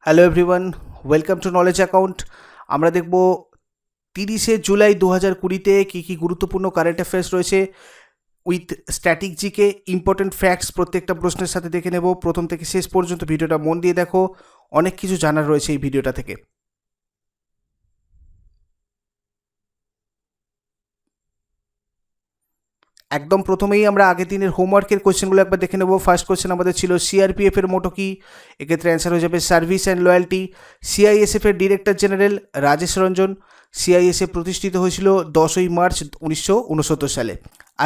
Hello everyone, welcome to knowledge account. আমরা দেখব 30শে জুলাই 2020-তে কী কী গুরুত্বপূর্ণ কারেন্ট অ্যাফেয়ার্স রয়েছে with static GK important facts প্রত্যেকটা প্রশ্নের সাথে দেখে নেব। প্রথম থেকে শেষ পর্যন্ত ভিডিওটা মন দিয়ে দেখো, অনেক কিছু জানার রয়েছে এই ভিডিওটা থেকে। একদম প্রথমেই আমরা আগের দিনের হোমওয়ার্কের কোয়েশ্চেনগুলো একবার দেখে নেব। ফার্স্ট কোয়েশ্চেন আমাদের ছিল সিআরপিএফ এর মোটো কি? এক্ষেত্রে অ্যান্সার হয়ে যাবে সার্ভিস অ্যান্ড লয়্যালটি। সিআইএসএফ এর director general Rajesh Ranjan. CISF প্রতিষ্ঠিত হয়েছিল 10ই মার্চ 1969 সালে।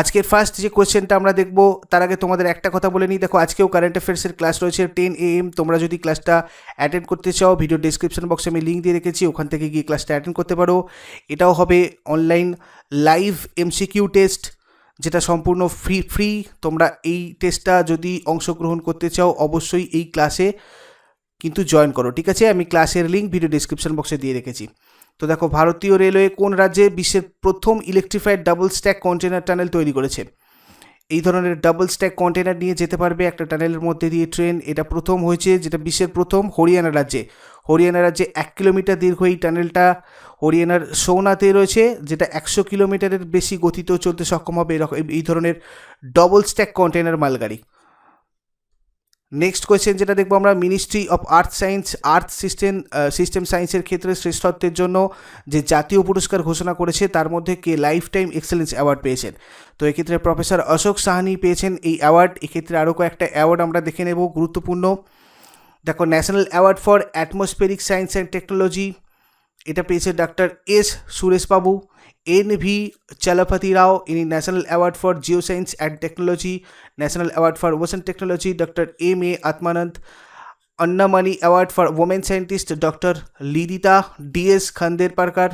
আজকের ফার্স্ট যে কোয়েশ্চেনটা আমরা দেখব তার আগে তোমাদের একটা কথা বলে নিই। দেখো, আজকেও কারেন্ট অ্যাফেয়ার্সের ক্লাস রয়েছে 10 AM। তোমরা যদি ক্লাসটা অ্যাটেন্ড করতে চাও, ভিডিও ডিসক্রিপশন বক্সে আমি লিঙ্ক দিয়ে রেখেছি, ওখান থেকে গিয়ে ক্লাসটা অ্যাটেন্ড করতে পারো। এটাও হবে অনলাইন লাইভ এমসিকিউ টেস্ট, যেটা সম্পূর্ণ ফ্রি। তোমরা এই টেস্টটা যদি অংশগ্রহণ করতে চাও অবশ্যই এই ক্লাসে কিন্তু জয়েন করো, ঠিক আছে? আমি ক্লাসের লিঙ্ক ভিডিও ডিসক্রিপশন বক্সে দিয়ে রেখেছি। তো দেখো, ভারতীয় রেলওয়ে কোন রাজ্যে বিশ্বের প্রথম electrified double stack container tunnel তৈরি করেছে? এই ধরনের ডাবল স্ট্যাক কন্টেনার নিয়ে যেতে পারবে একটা টানেলের মধ্যে দিয়ে ট্রেন। এটা প্রথম হয়েছে, যেটা বিশ্বের প্রথম হরিয়ানা রাজ্যে। হরিয়ানা রাজ্যে 1 কিলোমিটার দীর্ঘ এই টানেলটা হরিয়ানার সোনাতে রয়েছে, যেটা 100 কিলোমিটারের বেশি গতিতেও চলতে সক্ষম হবে এরকম এই ধরনের ডবল স্ট্যাক কন্টেনার মালগাড়ি। নেক্সট কোয়েশ্চেন যেটা দেখবো আমরা, মিনিস্ট্রি অফ আর্থ সিস্টেম সায়েন্সের ক্ষেত্রে শ্রেষ্ঠত্বের জন্য যে জাতীয় পুরস্কার ঘোষণা করেছে তার মধ্যে কে লাইফ টাইম এক্সেলেন্স অ্যাওয়ার্ড পেয়েছেন? তো এক্ষেত্রে প্রফেসর অশোক সাহানি পেয়েছেন এই অ্যাওয়ার্ড। এক্ষেত্রে আরও কয়েকটা অ্যাওয়ার্ড আমরা দেখে নেব গুরুত্বপূর্ণ। দেখো, national award for atmospheric science and technology, এটা পেয়েছে doctor S Sureshbabu. NV Chalapathi Rao, ইনি national award for geo science and technology. National award for ocean technology doctor MA. Atmanand. Annamani award for women scientist doctor Lidita DS Khandeparkar.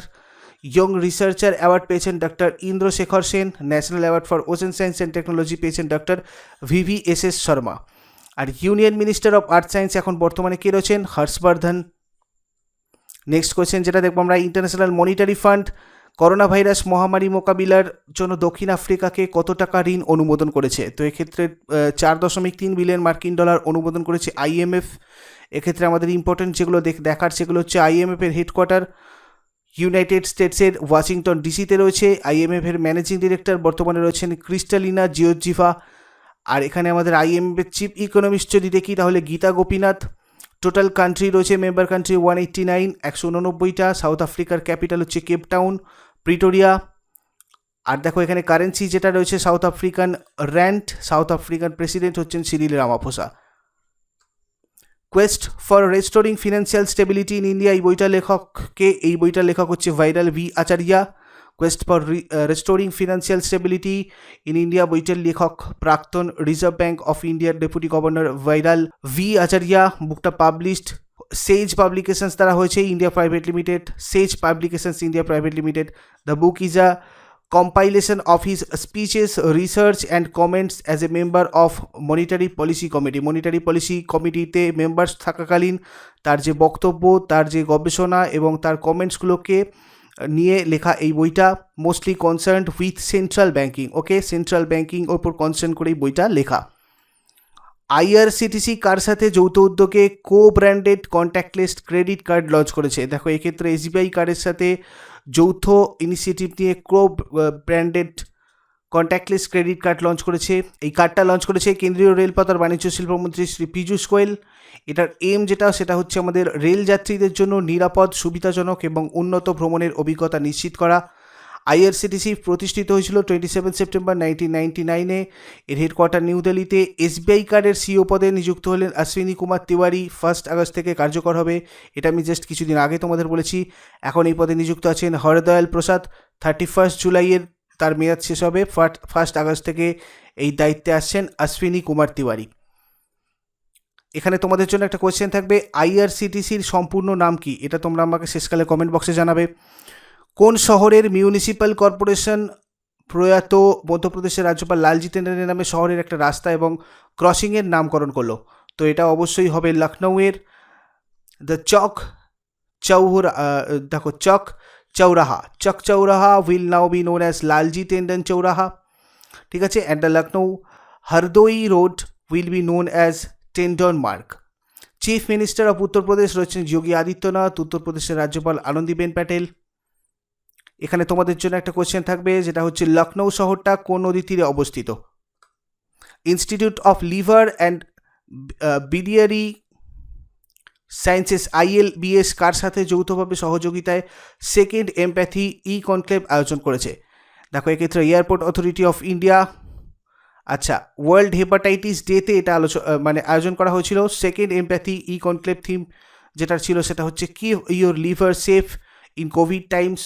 Young researcher award পেয়েছেন doctor Indrasekhar Sen. National award for ocean science and technology পেয়েছেন doctor VVSS Sharma. আর union minister of earth science এখন বর্তমানে কে রয়েছেন? Harshvardhan. Next question যেটা দেখবো আমরা, international monetary fund corona virus মহামারী মোকাবিলার জন্য দক্ষিণ আফ্রিকাকে কত টাকা ঋণ অনুমোদন করেছে? তো এক্ষেত্রে 4.3 বিলিয়ন মার্কিন ডলার অনুমোদন করেছে IMF। এক্ষেত্রে আমাদের ইম্পর্টেন্ট যেগুলো দেখার সেগুলো হচ্ছে IMF এর হেডকোয়ার্টার ইউনাইটেড স্টেটসের ওয়াশিংটন ডিসিতে রয়েছে। IMF এর ম্যানেজিং ডিরেক্টর বর্তমানে রয়েছেন ক্রিস্টালিনা জিওর্জিভা। আর এখানে আমাদের IMF এর চিফ ইকোনমিস্ট যদি দেখি তাহলে গীতা গোপীনাথ। টোটাল কান্ট্রি রয়েছে মেম্বার কান্ট্রি 189, 189টা। সাউথ আফ্রিকার ক্যাপিটাল হচ্ছে কেপ টাউন, প্রিটোরিয়া। আর দেখো, এখানে কারেন্সি যেটা রয়েছে South African rand. South African president হচ্ছেন Cyril Ramaphosa. Quest for restoring financial stability in India, এই বইটার লেখককে? এই বইটার লেখক হচ্ছে Viral V Acharya. Quest for restoring financial stability in India বইটার লেখক প্রাক্তন রিজার্ভ ব্যাঙ্ক অফ ইন্ডিয়ার deputy governor Viral V Acharya. বুকটা পাবলিশড সেজ পাবলিকেশনস দ্বারা হয়েছে, India private limited. Sage publications India private limited. The book is a compilation of his speeches, research and comments as a member of monetary policy committee. monetary policy কমিটিতে members থাকাকালীন তার যে বক্তব্য, তার যে গবেষণা এবং তার কমেন্টসগুলোকে নিয়ে লেখা এই বইটা। Mostly concerned with central banking. Okay, central banking ওপর কনসার্ন করে এই বইটা লেখা। IRCTC কার সাথে যৌথ উদ্যোগে branded contactless credit card launch করেছে? দেখো, এক্ষেত্রে SBI কার্ডের সাথে যৌথ ইনিশিয়েটিভ নিয়ে branded contactless credit card launch করেছে। এই কার্ডটা লঞ্চ করেছে কেন্দ্রীয় রেলপথ আর বাণিজ্য শিল্পমন্ত্রী শ্রী পীযূষ গোয়েল। এটার সেটা হচ্ছে আমাদের রেল যাত্রীদের জন্য নিরাপদ, সুবিধাজনক এবং উন্নত ভ্রমণের অভিজ্ঞতা নিশ্চিত করা। IRCTC প্রতিষ্ঠিত হয়েছিল 27 সেপ্টেম্বর 1999-এ। এর হেডকোয়ার্টার নিউ দিল্লিতে। SBI কার্ডের CEO পদে নিযুক্ত হলেন অশ্বিনী কুমার তিওয়ারি। 1 আগস্ট থেকে কার্যকর হবে, এটা আমি জাস্ট কিছুদিন আগে তোমাদের বলেছি। এখন এই পদে নিযুক্ত আছেন হরদয়াল প্রসাদ। 31 জুলাইয়ের তার মেয়াদ শেষ হবে। 1 আগস্ট থেকে এই দায়িত্বে আসছেন অশ্বিনী কুমার তিওয়ারি। এখানে তোমাদের জন্য একটা কোয়েশ্চেন থাকবে, IRCTCর সম্পূর্ণ নাম কি? এটা তোমরা আমাকে শেষকালে কমেন্ট বক্সে জানাবে। কোন শহরের মিউনিসিপ্যাল কর্পোরেশন প্রয়াত মধ্যপ্রদেশের রাজ্যপাল লালজি ট্যান্ডনের নামে শহরের একটা রাস্তা এবং ক্রসিংয়ের নামকরণ করলো? তো এটা অবশ্যই হবে লখনউয়ের the Chowk Chauraha will now be known as Lalji Tandon Chauraha, ঠিক আছে? And the Lucknow Hardoi road will be known as Tandon Marg. Chief minister of Uttar Pradesh রয়েছেন যোগী আদিত্যনাথ, উত্তরপ্রদেশের রাজ্যপাল আনন্দীবেন প্যাটেল। এখানে তোমাদের জন্য একটা কোশ্চেন থাকবে, যেটা হচ্ছে লখনৌ শহরটা কোন নদীর তীরে অবস্থিত? Institute of liver and biliary sciences ILBS কার সাথে যৌথভাবে সহযোগিতায় সেকেন্ড এমপ্যাথি কনক্লেভ আয়োজন করেছে? দেখো এক্ষেত্রে এয়ারপোর্ট অথরিটি অফ ইন্ডিয়া। আচ্ছা, ওয়ার্ল্ড হেপাটাইটিস ডেতে এটা আয়োজন করা হয়েছিল। সেকেন্ড এমপ্যাথি কনক্লেভ থিম যেটা ছিল সেটা হচ্ছে keep your liver safe in COVID times.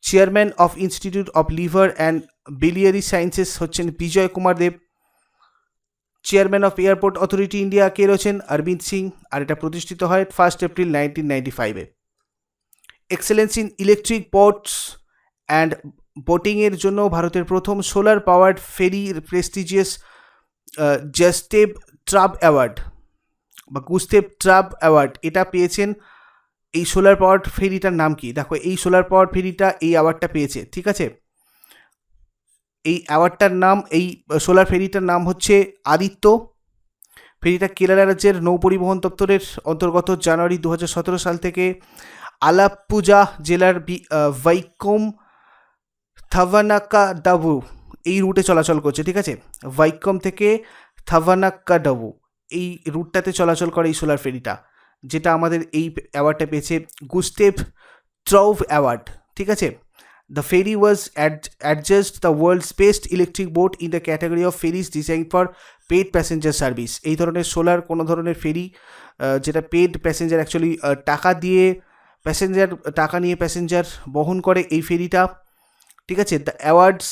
Chairman of institute of liver and biliary sciences হচ্ছেন Vijay Kumar Dev. Chairman of airport authority India কে রয়েছেন? অরবিন্দ সিং। আর এটা প্রতিষ্ঠিত হয় 1 এপ্রিল 1995-এ। Excellence in electric boats and বোটিংয়ের জন্য ভারতের প্রথম সোলার পাওয়ার্ড ফেরি প্রেস্টিজিয়াস জাস্টেব ট্রাব অ্যাওয়ার্ড বা গুস্তেব ট্রাব অ্যাওয়ার্ড এটা পেয়েছেন। এই সোলার পাওয়ার্ড ফেরিটার নাম কি? দেখো এই সোলার পাওয়ার ফেরিটা এই অ্যাওয়ার্ডটা পেয়েছে, ঠিক আছে? এই অ্যাওয়ার্ডটার নাম, এই সোলার ফেরিটার নাম হচ্ছে আদিত্য। ফেরিটা কেরালা রাজ্যের নৌপরিবহন দপ্তরের অন্তর্গত জানুয়ারি 2017 সাল থেকে আলাপ্পুজা জেলার ভাইকোম থাভানাকাডাভু এই রুটে চলাচল করছে, ঠিক আছে? ভাইকোম থেকে থাভানাকাডাভু এই রুটটাতে চলাচল করে এই সোলার ফেরিটা, যেটা আমাদের এই অ্যাওয়ার্ডটা পেয়েছে গুস্তেভ ট্রাউভ অ্যাওয়ার্ড, ঠিক আছে? The ferry was adjudged the world's best electric boat in the category of ferries designed for paid passenger service. এই ধরনের সোলার কোনো ধরনের ফেরি যেটা পেড প্যাসেঞ্জার অ্যাকচুয়ালি টাকা নিয়ে প্যাসেঞ্জার বহন করে এই ফেরিটা, ঠিক আছে? The awards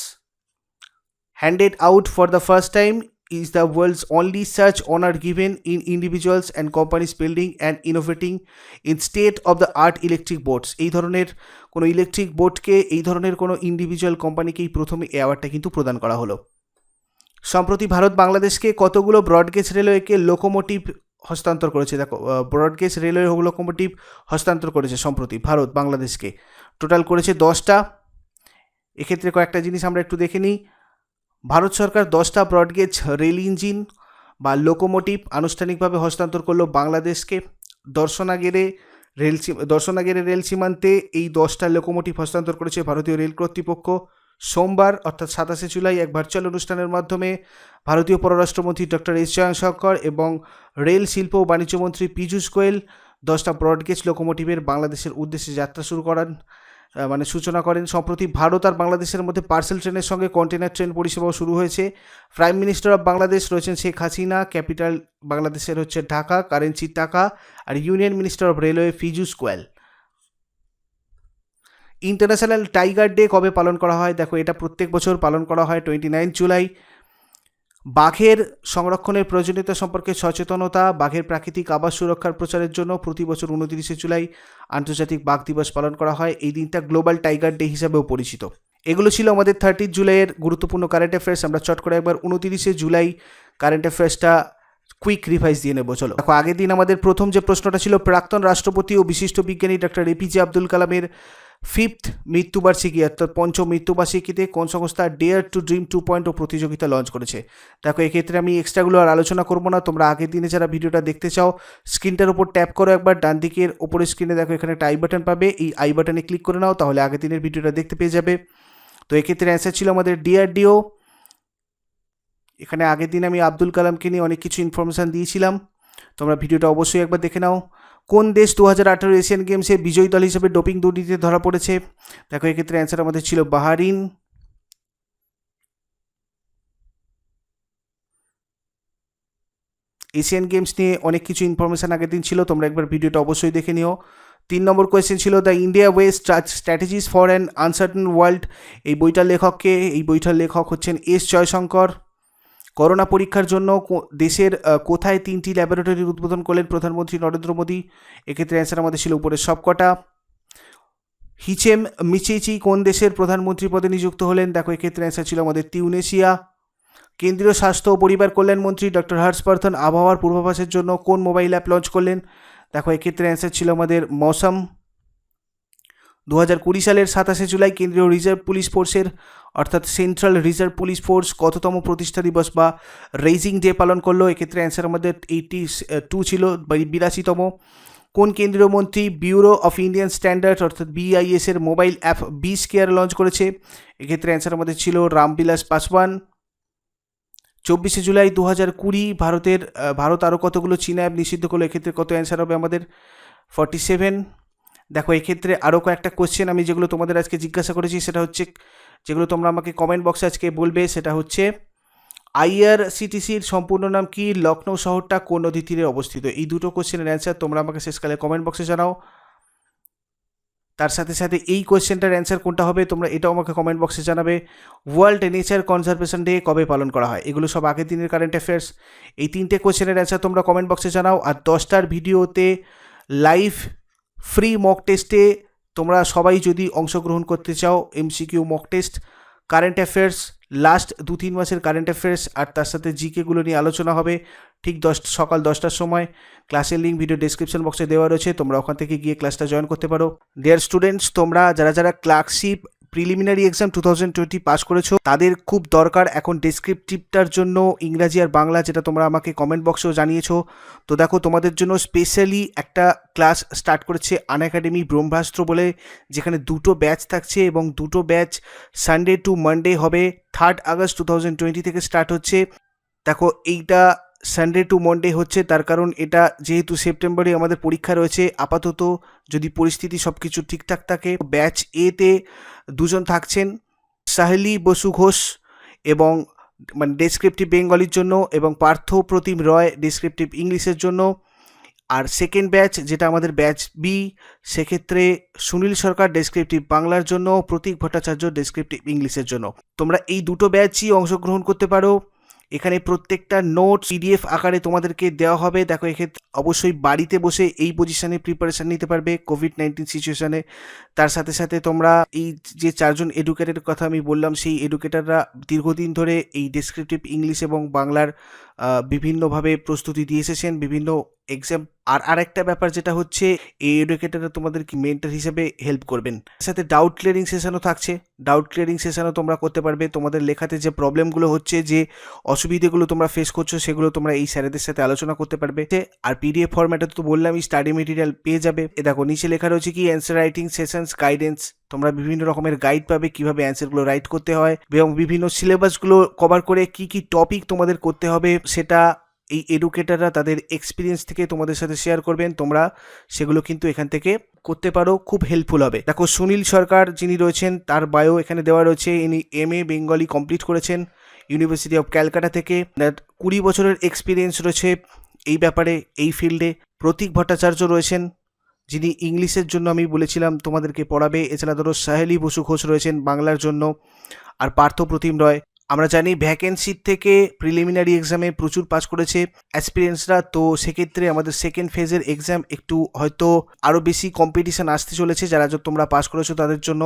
handed out for the first time is the world's only such honor given in individuals and companies building and innovating in state of the art electric boats. এই ধরনের কোনো ইলেকট্রিক বোটকে, এই ধরনের কোনো ইন্ডিভিজুয়াল কোম্পানিকেই প্রথমে এই অ্যাওয়ার্ডটা কিন্তু প্রদান করা হলো। সম্প্রতি ভারত বাংলাদেশকে কতগুলো ব্রডগেজ রেলওয়েকে লোকোমোটিভ হস্তান্তর করেছে? দেখো ব্রডগেজ রেলওয়ে লোকোমোটিভ হস্তান্তর করেছে সম্প্রতি ভারত বাংলাদেশকে, টোটাল করেছে 10টা। এক্ষেত্রে কয়েকটা জিনিস আমরা একটু দেখে নিই। ভারত সরকার 10টা ব্রডগেজ রেল ইঞ্জিন বা লোকোমোটিভ আনুষ্ঠানিকভাবে হস্তান্তর করলো বাংলাদেশকে। দর্শনাগেরে রেল সীমান্তে এই 10টা লোকোমোটিভ হস্তান্তর করেছে ভারতীয় রেল কর্তৃপক্ষ সোমবার অর্থাৎ 27 জুলাই এক ভার্চুয়াল অনুষ্ঠানের মাধ্যমে। ভারতীয় পররাষ্ট্রমন্ত্রী ডক্টর এস জয়শঙ্কর এবং রেল শিল্প ও বাণিজ্য মন্ত্রী পীযূষ গোয়েল 10টা ব্রডগেজ লোকোমোটিভের বাংলাদেশের উদ্দেশ্যে যাত্রা সূচনা করেন। সম্প্রতি ভারত আর বাংলাদেশের মধ্যে পার্সেল ট্রেনের সঙ্গে কন্টেনার ট্রেন পরিষেবাও শুরু হয়েছে। প্রাইম মিনিস্টার অফ বাংলাদেশ রয়েছেন শেখ হাসিনা, ক্যাপিটাল বাংলাদেশের হচ্ছে ঢাকা, কারেন্সি টাকা, আর union minister of railway Piyush Goyal. International tiger day কবে পালন করা হয়? দেখো এটা প্রত্যেক বছর পালন করা হয় 29 জুলাই। বাঘের সংরক্ষণের প্রয়োজনীয়তা সম্পর্কে সচেতনতা, বাঘের প্রাকৃতিক আবাস সুরক্ষার প্রচারের জন্য প্রতি বছর 29 জুলাই আন্তর্জাতিক বাঘ দিবস পালন করা হয়। এই দিনটা গ্লোবাল টাইগার ডে হিসাবেও পরিচিত। এগুলো ছিল আমাদের 30 জুলাইয়ের গুরুত্বপূর্ণ কারেন্ট অ্যাফেয়ার্স। আমরা চট করে একবার 29 জুলাই কারেন্ট অ্যাফেয়ার্সটা কুইক রিভাইজ দিয়ে নেবো। চলো দেখো, আগের দিন আমাদের প্রথম যে প্রশ্নটা ছিল, প্রাক্তন রাষ্ট্রপতি ও বিশিষ্ট বিজ্ঞানী ডক্টর APJ আব্দুল কালামের 5th মৃত্যুবার্ষিকী অর্থাৎ পঞ্চম মৃত্যুবার্ষিকীতে কোন সংস্থা ডেয়ার টু ড্রিম 2.0 প্রতিযোগিতা লঞ্চ করেছে? দেখো এক্ষেত্রে আমি এক্সট্রাগুলো আর আলোচনা করবো না। তোমরা আগের দিনে যারা ভিডিওটা দেখতে চাও স্ক্রিনটার উপর ট্যাপ করো একবার, ডান দিকের ওপরের স্ক্রিনে দেখো এখানে একটা আই বাটন পাবে, এই আই বাটনে ক্লিক করে নাও, তাহলে আগের দিনের ভিডিওটা দেখতে পেয়ে যাবে। তো এক্ষেত্রে অ্যান্সার ছিল আমাদের DRDO। এখানে আগের দিন আমি আব্দুল কালামকে নিয়ে অনেক কিছু ইনফরমেশান দিয়েছিলাম, তোমরা ভিডিওটা অবশ্যই একবার দেখে নাও। কোন দেশ 2018 এশিয়ান গেমসে বিজয়ী দল হিসেবে ডোপিং দুর্নীতিতে ধরা পড়েছে? দেখো এক্ষেত্রে অ্যান্সার আমাদের ছিল বাহারিন। এশিয়ান গেমস নিয়ে অনেক কিছু ইনফরমেশান আগের দিন ছিল, তোমরা একবার ভিডিওটা অবশ্যই দেখে নিও। 3 নম্বর কোয়েশ্চেন ছিল the India way strategies for an uncertain world. এই বইটার লেখককে? এই বইটার লেখক হচ্ছেন এস জয়শঙ্কর। করোনা পরীক্ষার জন্য দেশের কোথায় 3টি ল্যাবরেটরির উদ্বোধন করলেন প্রধানমন্ত্রী নরেন্দ্র মোদী? এক্ষেত্রে অ্যান্সার আমাদের ছিল উপরের সবকটা। হিচেম মিচিচি কোন দেশের প্রধানমন্ত্রী পদে নিযুক্ত হলেন? দেখো এক্ষেত্রে অ্যান্সার ছিল আমাদের তিউনেশিয়া। কেন্দ্রীয় স্বাস্থ্য ও পরিবার কল্যাণ মন্ত্রী ডক্টর হর্ষবর্ধন আবহাওয়ার পূর্বাভাসের জন্য কোন মোবাইল অ্যাপ লঞ্চ করলেন? দেখো এক্ষেত্রে অ্যান্সার ছিল আমাদের মৌসম। 2020 সালের 27শে জুলাই কেন্দ্রীয় রিজার্ভ পুলিশ ফোর্সের অর্থাৎ সেন্ট্রাল রিজার্ভ পুলিশ ফোর্স কততম প্রতিষ্ঠা দিবস বা রেইজিং ডে পালন করলো? এক্ষেত্রে অ্যান্সার আমাদের 82 ছিল, 82তম। কোন কেন্দ্রীয় মন্ত্রী ব্যুরো অফ ইন্ডিয়ান স্ট্যান্ডার্ড অর্থাৎ BIS এর মোবাইল অ্যাপ BSquare লঞ্চ করেছে? এক্ষেত্রে অ্যান্সার আমাদের ছিল রামবিলাস পাসওয়ান। 24শে জুলাই 2020 ভারত আরও কতগুলো চীনা অ্যাপ নিষিদ্ধ করলো? এক্ষেত্রে কত অ্যান্সার হবে আমাদের? 47। দেখো এক্ষেত্রে আরও কয়েকটা কোশ্চেন আমি যেগুলো তোমাদের আজকে জিজ্ঞাসা করেছি সেটা হচ্ছে, যেগুলো তোমরা আমাকে কমেন্ট বক্সে আজকে বলবে, সেটা হচ্ছে IRCTCর সম্পূর্ণ নাম কি? লখনৌ শহরটা কোন নদী তীরে অবস্থিত? এই দুটো কোশ্চেনের অ্যান্সার তোমরা আমাকে শেষকালে কমেন্ট বক্সে জানাও। তার সাথে সাথে এই কোয়েশ্চেনটার অ্যান্সার কোনটা হবে তোমরা এটাও আমাকে কমেন্ট বক্সে জানাবে। ওয়ার্ল্ড নেচার কনজারভেশন ডে কবে পালন করা হয়? এগুলো সব আগের দিনের কারেন্ট অ্যাফেয়ার্স। এই 3টে কোয়েশ্চেনের অ্যান্সার তোমরা কমেন্ট বক্সে জানাও। আর 10টার ভিডিওতে লাইভ ফ্রি মক টেস্টে তোমরা সবাই যদি অংশগ্রহণ করতে চাও, MCQ mock test, current affairs, last 2-3 মাসের কারেন্ট অ্যাফেয়ার্স আর তার সাথে জিকেগুলো নিয়ে আলোচনা হবে ঠিক সকাল 10টার সময়। ক্লাসের লিঙ্ক ভিডিও ডেসক্রিপশন বক্সে দেওয়া রয়েছে, তোমরা ওখান থেকে গিয়ে ক্লাসটা জয়েন করতে পারো। ডিয়ার স্টুডেন্টস, তোমরা যারা ক্লার্কশিপ প্রিলিমিনারি এক্সাম 2020 পাস করেছো তাদের খুব দরকার এখন ডেসক্রিপটিভটার জন্য ইংরাজি আর বাংলা, যেটা তোমরা আমাকে কমেন্ট বক্সেও জানিয়েছো। তো দেখো তোমাদের জন্য স্পেশালি একটা ক্লাস স্টার্ট করেছে আনএকাডেমি ব্রহ্মাস্ত্র বলে, যেখানে 2টো ব্যাচ থাকছে এবং 2টো ব্যাচ সানডে টু মানডে হবে। 3 আগস্ট 2020 থেকে স্টার্ট হচ্ছে। দেখো এইটা সানডে টু মনডে হচ্ছে তার কারণ এটা যেহেতু সেপ্টেম্বরে আমাদের পরীক্ষা রয়েছে, আপাতত যদি পরিস্থিতি সব কিছু ঠিকঠাক থাকে ব্যাচ এতে 2জন থাকছেন, সাহেলি বসু ঘোষ এবং মানে ডেসক্রিপটিভ বেঙ্গলির জন্য, এবং পার্থ প্রতিম রয় ডেসক্রিপটিভ ইংলিশের জন্য। আর সেকেন্ড ব্যাচ যেটা আমাদের ব্যাচ বি, সেক্ষেত্রে সুনীল সরকার ডেসক্রিপটিভ বাংলার জন্য, প্রতীক ভট্টাচার্য ডেসক্রিপটিভ ইংলিশের জন্য। তোমরা এই 2টো ব্যাচই অংশগ্রহণ করতে পারো। এখানে প্রত্যেকটা নোট PDF আকারে তোমাদেরকে দেওয়া হবে। দেখো এক্ষেত্রে অবশ্যই বাড়িতে বসে এই পজিশনে প্রিপারেশান নিতে পারবে কোভিড-19 সিচুয়েশানে। তার সাথে সাথে তোমরা এই যে 4জন এডুকেটরের কথা আমি বললাম, সেই এডুকেটররা দীর্ঘদিন ধরে এই ডেসক্রিপটিভ ইংলিশ এবং বাংলার বিভিন্নভাবে প্রস্তুতি দিয়ে এসেছেন বিভিন্ন এক্সাম। আর আরেকটা ব্যাপার যেটা হচ্ছে, এই এডুকেটররা তোমাদের কি মেন্টর হিসেবে হেল্প করবেন। সাথে ডাউট ক্লিয়ারিং সেশনও থাকছে, ডাউট ক্লিয়ারিং সেশনও তোমরা করতে পারবে। তোমাদের লেখাতে যে প্রবলেমগুলো হচ্ছে, যে অসুবিধাগুলো তোমরা ফেস করছো, সেগুলো তোমরা এই স্যারেদের সাথে আলোচনা করতে পারবে। আর PDF ফরম্যাটে তো বললামই স্টাডি মেটেরিয়াল পেয়ে যাবে। দেখো নিচে লেখা রয়েছে কি অ্যান্সার রাইটিং সেশনস গাইডেন্স। তোমরা বিভিন্ন রকমের গাইড পাবে কিভাবে অ্যান্সারগুলো রাইট করতে হয় এবং বিভিন্ন সিলেবাসগুলো কভার করে কি কি টপিক তোমাদের করতে হবে সেটা এই এডুকেটররা তাদের এক্সপিরিয়েন্স থেকে তোমাদের সাথে শেয়ার করবেন। তোমরা সেগুলো কিন্তু এখান থেকে করতে পারো, খুব হেল্পফুল হবে। দেখো সুনীল সরকার যিনি রয়েছেন তার বায়ো এখানে দেওয়া রয়েছে। ইনি MA বেঙ্গলি কমপ্লিট করেছেন ইউনিভার্সিটি অফ ক্যালকাটা থেকে। 20 বছরের এক্সপিরিয়েন্স রয়েছে এই ব্যাপারে, এই ফিল্ডে। প্রতীক ভট্টাচার্য রয়েছেন যিনি ইংলিশের জন্য আমি বলেছিলাম তোমাদেরকে পড়াবে। এছাড়া ধরো সাহেলি বসু ঘোষ রয়েছেন বাংলার জন্য, আর পার্থ প্রতিম রয়। আমরা জানি ভ্যাকেন্সির থেকে প্রিলিমিনারি এক্সামে প্রচুর পাস করেছে অ্যাসপিরিয়েন্টসরা, তো সেক্ষেত্রে আমাদের সেকেন্ড ফেজের এক্সাম একটু হয়তো আরও বেশি কম্পিটিশান আসতে চলেছে যারা তোমরা পাস করেছো তাদের জন্য।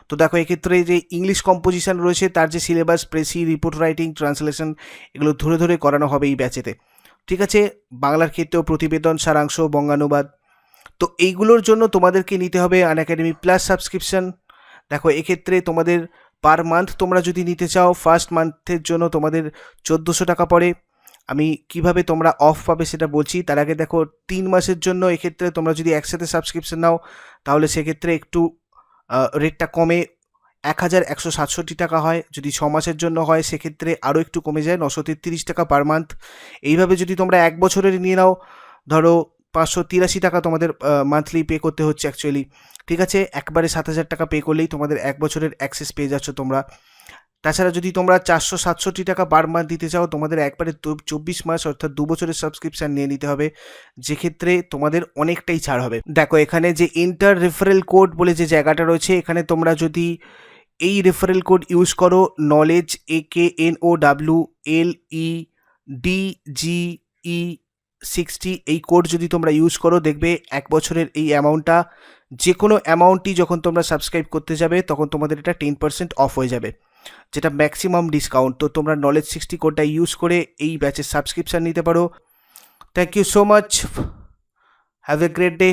তো দেখো এক্ষেত্রে যে ইংলিশ কম্পোজিশন রয়েছে তার যে syllabus, precis, report writing, translation, এগুলো ধরে ধরে করানো হবে এই ব্যাচেতে। ঠিক আছে, বাংলার ক্ষেত্রেও প্রতিবেদন, সারাংশ, বঙ্গানুবাদ। তো এইগুলোর জন্য তোমাদেরকে নিতে হবে আনএকাডেমি প্লাস সাবস্ক্রিপশন। দেখো এক্ষেত্রে তোমাদের পার মান্থ তোমরা যদি নিতে চাও, ফার্স্ট মান্থের জন্য তোমাদের 1400 টাকা পড়ে। আমি কিভাবে তোমরা অফ পাবে সেটা বলছি। তার আগে দেখো 3 মাসের জন্য এক্ষেত্রে তোমরা যদি একসাথে সাবস্ক্রিপশন নাও তাহলে সেক্ষেত্রে একটু রেটটা কমে 1167 টাকা হয়। যদি 6 মাসের জন্য হয় সেক্ষেত্রে আরও একটু কমে যায়, 933 টাকা পার মান্থ। এইভাবে যদি তোমরা 1 বছরের নিয়ে নাও, ধরো 583 টাকা তোমাদের মান্থলি পে করতে হচ্ছে অ্যাকচুয়ালি। ঠিক আছে, একবারে 7000 টাকা পে করলেই তোমাদের 1 বছরের অ্যাক্সেস পেয়ে যাচ্ছ তোমরা। তাছাড়া যদি তোমরা 467 টাকা পার মান্থ দিতে চাও, তোমাদের একবারে 24 মাস অর্থাৎ 2 বছরের সাবস্ক্রিপশান নিয়ে নিতে হবে, যেক্ষেত্রে তোমাদের অনেকটাই ছাড় হবে। দেখো এখানে যে ইন্টার রেফারেল কোড বলে যে জায়গাটা রয়েছে, এখানে তোমরা যদি এই রেফারেল কোড ইউজ করো, নলেজ AKNOWLEDGE60, এই কোড যদি তোমরা ইউজ করো দেখবে 1 বছরের এই অ্যামাউন্টটা, যে কোনো অ্যামাউন্টই যখন তোমরা সাবস্ক্রাইব করতে যাবে তখন তোমাদের এটা 10% অফ হয়ে যাবে, যেটা ম্যাক্সিমাম ডিসকাউন্ট। তো তোমরা নলেজ 60 কোডটা ইউজ করে এই ব্যাচের সাবস্ক্রিপশান নিতে পারো। Thank you so much, have a great day.